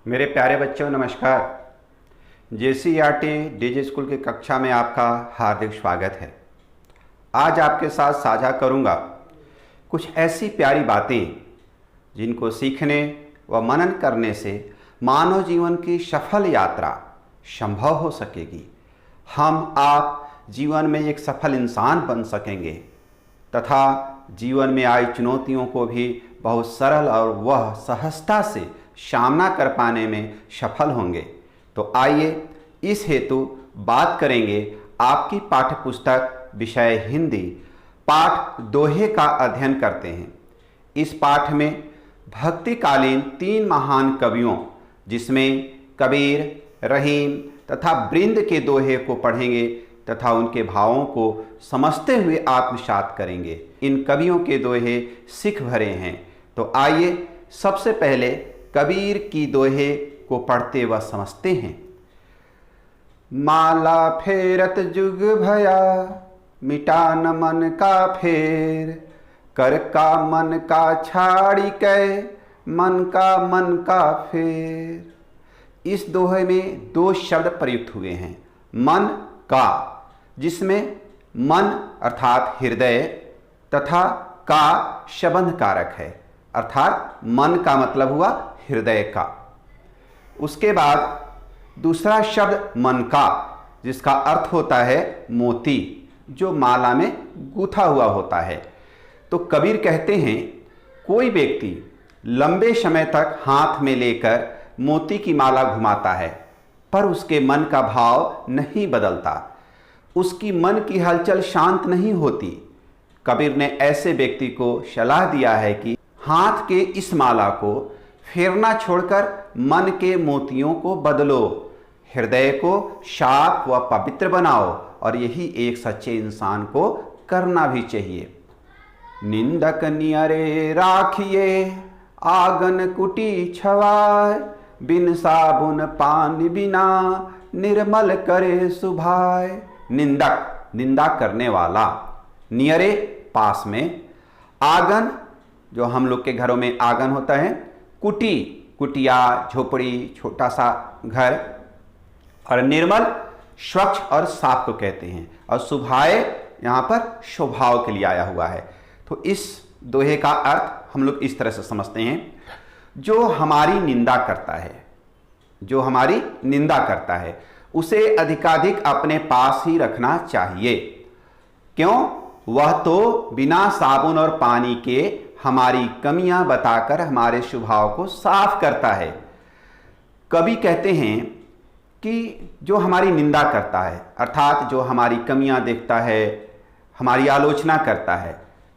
मेरे प्यारे बच्चों नमस्कार। JCERT डीजे स्कूल की कक्षा में आपका हार्दिक स्वागत है। आज आपके साथ साझा करूंगा कुछ ऐसी प्यारी बातें जिनको सीखने व मनन करने से मानव जीवन की सफल यात्रा संभव हो सकेगी। हम आप जीवन में एक सफल इंसान बन सकेंगे तथा जीवन में आई चुनौतियों को भी बहुत सरल और वह सहजता से सामना कर पाने में सफल होंगे। तो आइए इस हेतु बात करेंगे आपकी पाठ्यपुस्तक विषय हिंदी पाठ दोहे का अध्ययन करते हैं। इस पाठ में भक्तिकालीन 3 महान कवियों जिसमें कबीर, रहीम तथा बृंद के दोहे को पढ़ेंगे तथा उनके भावों को समझते हुए आत्मसात करेंगे। इन कवियों के दोहे सिख भरे हैं। तो आइए सबसे पहले कबीर की दोहे को पढ़ते व समझते हैं। माला फेरत जुग भया, मिटा न मन का फेर, कर का मन का छाड़ी कै, मन का फेर। इस दोहे में 2 शब्द प्रयुक्त हुए हैं। मन का, जिसमें मन अर्थात हृदय तथा का शबंध कारक है, अर्थात मन का मतलब हुआ हृदय का। उसके बाद दूसरा शब्द मन का, जिसका अर्थ होता है मोती, जो माला में गूथा हुआ होता है। तो कबीर कहते हैं कोई व्यक्ति लंबे समय तक हाथ में लेकर मोती की माला घुमाता है पर उसके मन का भाव नहीं बदलता, उसकी मन की हलचल शांत नहीं होती। कबीर ने ऐसे व्यक्ति को सलाह दिया है कि हाथ के इस माला को फेरना छोड़कर मन के मोतियों को बदलो, हृदय को साफ व पवित्र बनाओ, और यही एक सच्चे इंसान को करना भी चाहिए। निंदक नियरे राखिए, आगन कुटी छवाय, बिन साबुन पानी बिना, निर्मल करे सुभाय। निंदक, निंदा करने वाला, नियरे पास में, आगन जो हम लोग के घरों में आंगन होता है, कुटी कुटिया झोपड़ी छोटा सा घर, और निर्मल स्वच्छ और साफ को कहते हैं, और सुभाए यहाँ पर स्वभाव के लिए आया हुआ है। तो इस दोहे का अर्थ हम लोग इस तरह से समझते हैं, जो हमारी निंदा करता है, जो हमारी निंदा करता है उसे अधिकाधिक अपने पास ही रखना चाहिए। क्यों? वह तो बिना साबुन और पानी के हमारी कमियां बताकर हमारे स्वभाव को साफ करता है। कवि कहते हैं कि जो हमारी निंदा करता है, अर्थात जो हमारी कमियां देखता है, हमारी आलोचना करता है,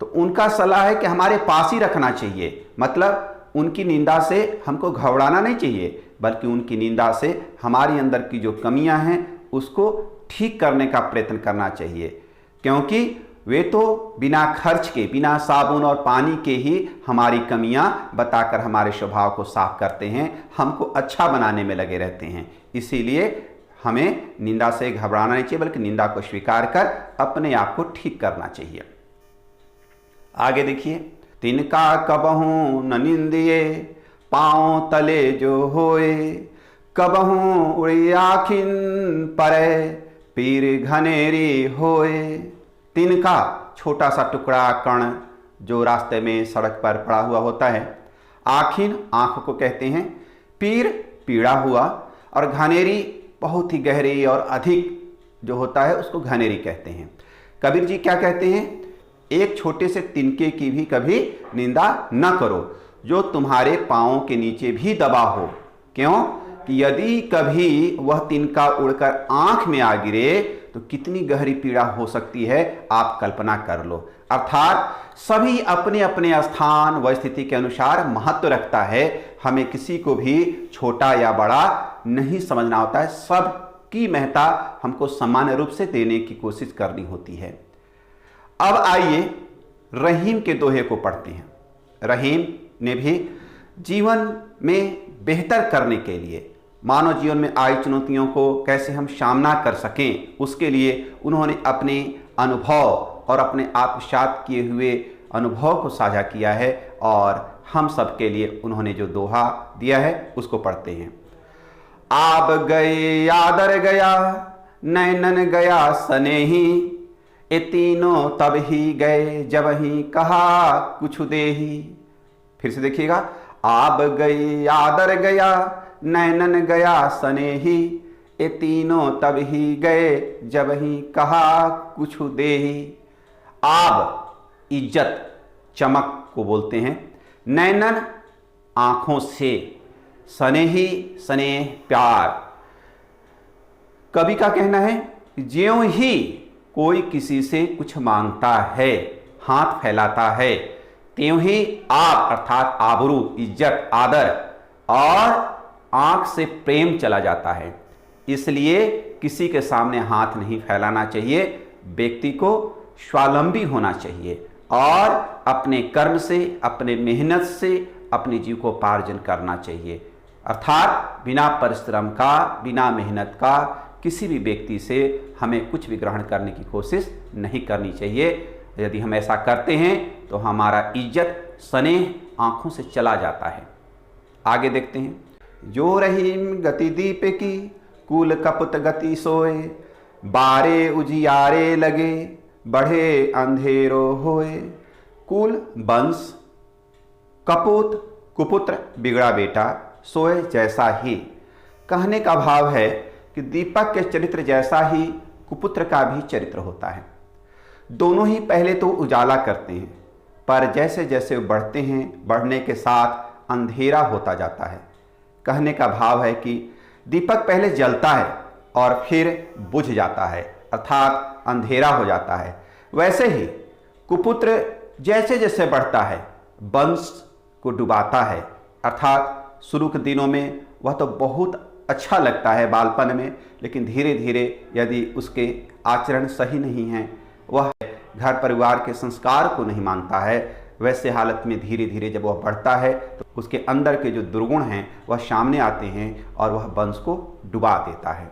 तो उनका सलाह है कि हमारे पास ही रखना चाहिए। मतलब उनकी निंदा से हमको घबराना नहीं चाहिए, बल्कि उनकी निंदा से हमारी अंदर की जो कमियां हैं उसको ठीक करने का प्रयत्न करना चाहिए। क्योंकि वे तो बिना खर्च के, बिना साबुन और पानी के ही हमारी कमियां बताकर हमारे स्वभाव को साफ करते हैं, हमको अच्छा बनाने में लगे रहते हैं। इसीलिए हमें निंदा से घबराना नहीं चाहिए, बल्कि निंदा को स्वीकार कर अपने आप को ठीक करना चाहिए। आगे देखिए, तिनका कबहू न निंदिए, पांव तले जो होए, कबहू उड़ी आखिन परे, पीर घनेरी होए। तिनका, छोटा सा टुकड़ा कण जो रास्ते में सड़क पर पड़ा हुआ होता है, आखिन आंख को कहते हैं, पीर पीड़ा हुआ, और घनेरी बहुत ही गहरी और अधिक जो होता है उसको घनेरी कहते हैं। कबीर जी क्या कहते हैं? एक छोटे से तिनके की भी कभी निंदा न करो जो तुम्हारे पांवों के नीचे भी दबा हो। क्यों? कि यदि कभी वह तिनका उड़कर आंख में आ गिरे तो कितनी गहरी पीड़ा हो सकती है, आप कल्पना कर लो। अर्थात सभी अपने अपने स्थान व स्थिति के अनुसार महत्व रखता है। हमें किसी को भी छोटा या बड़ा नहीं समझना होता है, सबकी महत्ता हमको सामान्य रूप से देने की कोशिश करनी होती है। अब आइए रहीम के दोहे को पढ़ते हैं। रहीम ने भी जीवन में बेहतर करने के लिए, मानव जीवन में आई चुनौतियों को कैसे हम सामना कर सकें, उसके लिए उन्होंने अपने अनुभव और अपने आत्मसात किए हुए अनुभव को साझा किया है और हम सब के लिए उन्होंने जो दोहा दिया है उसको पढ़ते हैं। आब गए आदर गया, नैनन गया स्नेही, ये तीनों तब ही गए जब ही कहा कुछ देही। फिर से देखिएगा, आब गई आदर गया, नैनन गया स्नेही, ये तीनों तब ही गए जब ही कहा कुछ देही। आब इज्जत चमक को बोलते हैं, नैनन आंखों से, स्नेही स्नेह प्यार। कवि का कहना है ज्यों ही कोई किसी से कुछ मांगता है, हाथ फैलाता है, त्यों ही आब अर्थात आबरू, इज्जत, आदर और आंख से प्रेम चला जाता है। इसलिए किसी के सामने हाथ नहीं फैलाना चाहिए, व्यक्ति को स्वावलंबी होना चाहिए और अपने कर्म से, अपने मेहनत से अपने जीविकोपार्जन करना चाहिए। अर्थात बिना परिश्रम का, बिना मेहनत का किसी भी व्यक्ति से हमें कुछ भी ग्रहण करने की कोशिश नहीं करनी चाहिए। यदि हम ऐसा करते हैं तो हमारा इज्जत, स्नेह आंखों से चला जाता है। आगे देखते हैं, जो रहीम गति दीप की, कुल कपुत गति सोए, बारे उजियारे लगे, बढ़े अंधेरो होए। कुल वंश, कपूत कुपुत्र बिगड़ा बेटा, सोए जैसा ही। कहने का भाव है कि दीपक के चरित्र जैसा ही कुपुत्र का भी चरित्र होता है। दोनों ही पहले तो उजाला करते हैं, पर जैसे जैसे बढ़ते हैं, बढ़ने के साथ अंधेरा होता जाता है। कहने का भाव है कि दीपक पहले जलता है और फिर बुझ जाता है, अर्थात अंधेरा हो जाता है। वैसे ही कुपुत्र जैसे जैसे बढ़ता है, वंश को डुबाता है। अर्थात शुरू के दिनों में वह तो बहुत अच्छा लगता है बालपन में, लेकिन धीरे धीरे यदि उसके आचरण सही नहीं है, वह घर परिवार के संस्कार को नहीं मानता है, वैसे हालत में धीरे धीरे जब वह बढ़ता है तो उसके अंदर के जो दुर्गुण हैं वह सामने आते हैं और वह वंश को डुबा देता है।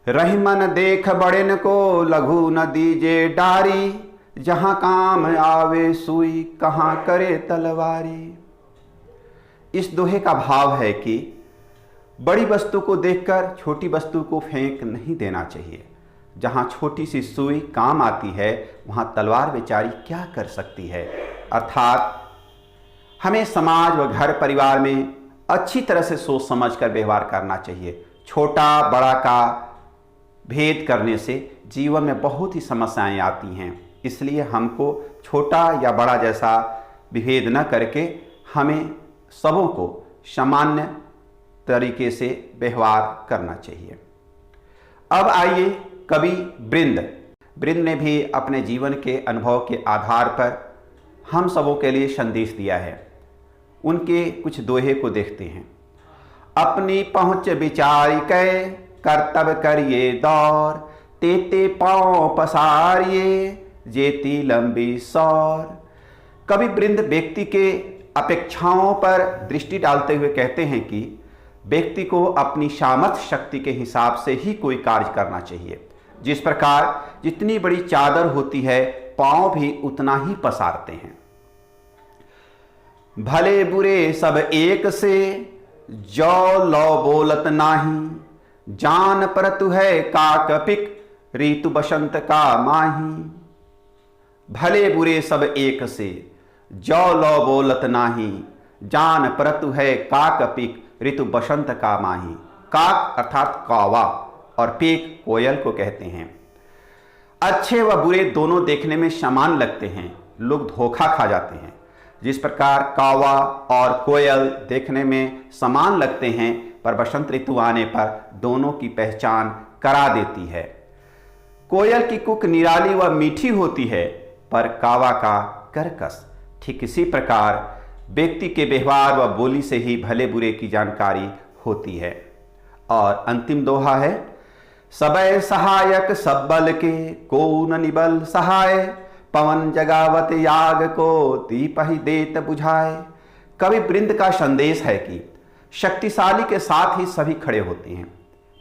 रही मन देख बड़ेन को, लघु न दीजे डारी, जहां काम आवे सुई, कहां करे तलवारी। इस दोहे का भाव है कि बड़ी वस्तु को देखकर छोटी वस्तु को फेंक नहीं देना चाहिए। जहां छोटी सी सुई काम आती है वहां तलवार बेचारी क्या कर सकती है। अर्थात हमें समाज व घर परिवार में अच्छी तरह से सोच समझकर व्यवहार करना चाहिए। छोटा बड़ा का भेद करने से जीवन में बहुत ही समस्याएं आती हैं। इसलिए हमको छोटा या बड़ा जैसा विभेद न करके हमें सबों को सामान्य तरीके से व्यवहार करना चाहिए। अब आइए कवि वृंद ने भी अपने जीवन के अनुभव के आधार पर हम सबों के लिए संदेश दिया है। उनके कुछ दोहे को देखते हैं। अपनी पहुँच विचार कै, कर्तव्य करिए दौर, तेते पाँव पसारिए, जेती लंबी सौर। कवि वृंद व्यक्ति के अपेक्षाओं पर दृष्टि डालते हुए कहते हैं कि व्यक्ति को अपनी सामर्थ्य शक्ति के हिसाब से ही कोई कार्य करना चाहिए। जिस प्रकार जितनी बड़ी चादर होती है, पांव भी उतना ही पसारते हैं। भले बुरे सब एक से, जौ लौ बोलत नाही, जान परतु है काकपिक, ऋतु बसंत का माही। भले बुरे सब एक से, जौ लौ बोलत नाही, जान परतु है काकपिक, ऋतु बसंत का माही। काक अर्थात कौवा और पीक कोयल को कहते हैं। अच्छे व बुरे दोनों देखने में समान लगते हैं, लोग धोखा खा जाते हैं। जिस प्रकार कौवा और कोयल देखने में समान लगते हैं, पर बसंत ऋतु आने पर दोनों की पहचान करा देती है। कोयल की कुक निराली व मीठी होती है, पर कौवा का कर्कश। ठीक इसी प्रकार व्यक्ति के व्यवहार व बोली से ही भले बुरे की जानकारी होती है। और अंतिम दोहा है, सबय सहायक सब बल के, को न निबल सहाय, पवन जगावत याग को, दीप ही देत बुझाए। कवि वृंद का संदेश है कि शक्तिशाली के साथ ही सभी खड़े होते हैं,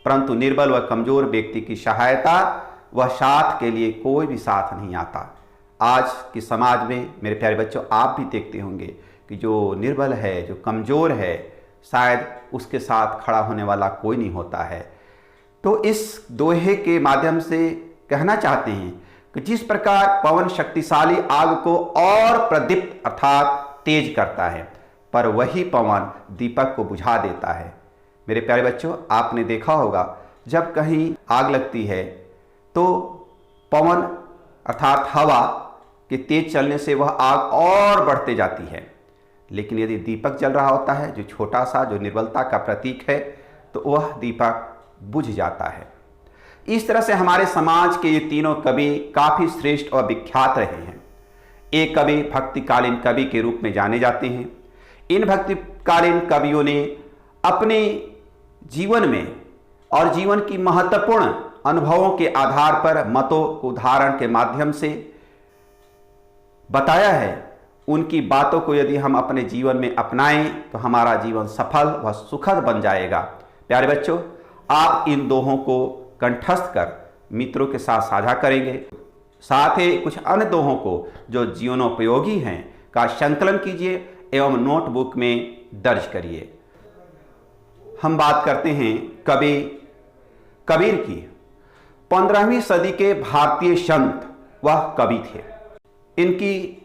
परंतु निर्बल व कमजोर व्यक्ति की सहायता व साथ के लिए कोई भी साथ नहीं आता। आज के समाज में मेरे प्यारे बच्चों, आप भी देखते होंगे कि जो निर्बल है, जो कमज़ोर है, शायद उसके साथ खड़ा होने वाला कोई नहीं होता है। तो इस दोहे के माध्यम से कहना चाहते हैं कि जिस प्रकार पवन शक्तिशाली आग को और प्रदीप्त अर्थात तेज करता है, पर वही पवन दीपक को बुझा देता है। मेरे प्यारे बच्चों, आपने देखा होगा जब कहीं आग लगती है तो पवन अर्थात हवा के तेज चलने से वह आग और बढ़ते जाती है, लेकिन यदि दीपक जल रहा होता है, जो छोटा सा, जो निर्बलता का प्रतीक है, तो वह दीपक बुझ जाता है। इस तरह से हमारे समाज के ये तीनों कवि काफ़ी श्रेष्ठ और विख्यात रहे हैं। एक कवि भक्तिकालीन कवि के रूप में जाने जाते हैं। इन भक्तिकालीन कवियों ने अपने जीवन में और जीवन की महत्वपूर्ण अनुभवों के आधार पर मतों को उदाहरण के माध्यम से बताया है। उनकी बातों को यदि हम अपने जीवन में अपनाएं तो हमारा जीवन सफल व सुखद बन जाएगा। प्यारे बच्चों, आप इन दोहों को कंठस्थ कर मित्रों के साथ साझा करेंगे। साथ ही कुछ अन्य दोहों को जो जीवनोपयोगी हैं का संकलन कीजिए एवं नोटबुक में दर्ज करिए। हम बात करते हैं कवि कबीर की। 15वीं सदी के भारतीय संत वह कवि थे। इनकी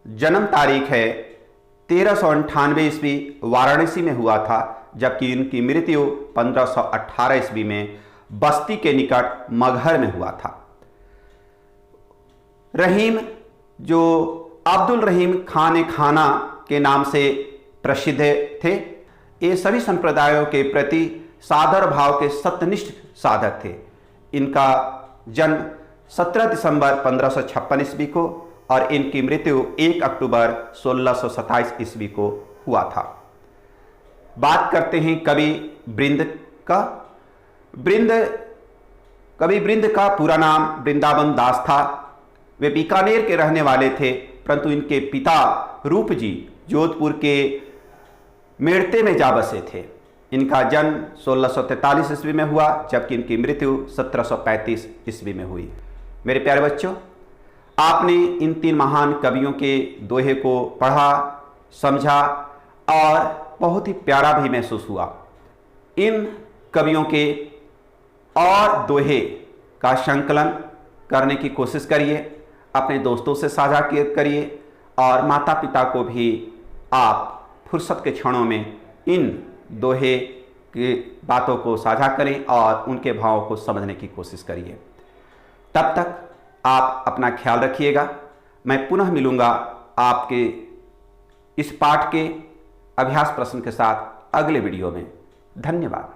जन्म तारीख है 1398 ईस्वी वाराणसी में हुआ था, जबकि इनकी मृत्यु 1518 ईस्वी में बस्ती के निकट मगहर में हुआ था। रहीम, जो अब्दुल रहीम खान खाना के नाम से प्रसिद्ध थे, ये सभी संप्रदायों के प्रति सादर भाव के सत्यनिष्ठ साधक थे। इनका जन्म 17 दिसंबर 1556 ईस्वी को और इनकी मृत्यु 1 अक्टूबर 1627 ईस्वी को हुआ था। बात करते हैं कवि वृंद का। कवि वृंद का पूरा नाम वृंदावन दास था। वे बीकानेर के रहने वाले थे, परंतु इनके पिता रूप जी जोधपुर के मेड़ते में जा बसे थे। इनका जन्म 1643 ईस्वी में हुआ, जबकि इनकी मृत्यु 1735 ईस्वी में हुई। मेरे प्यारे बच्चों, आपने इन तीन महान कवियों के दोहे को पढ़ा, समझा और बहुत ही प्यारा भी महसूस हुआ। इन कवियों के और दोहे का संकलन करने की कोशिश करिए, अपने दोस्तों से साझा करिए और माता पिता को भी आप फुर्सत के क्षणों में इन दोहे की बातों को साझा करें और उनके भावों को समझने की कोशिश करिए। तब तक आप अपना ख्याल रखिएगा। मैं पुनः मिलूँगा आपके इस पाठ के अभ्यास प्रश्न के साथ अगले वीडियो में। धन्यवाद।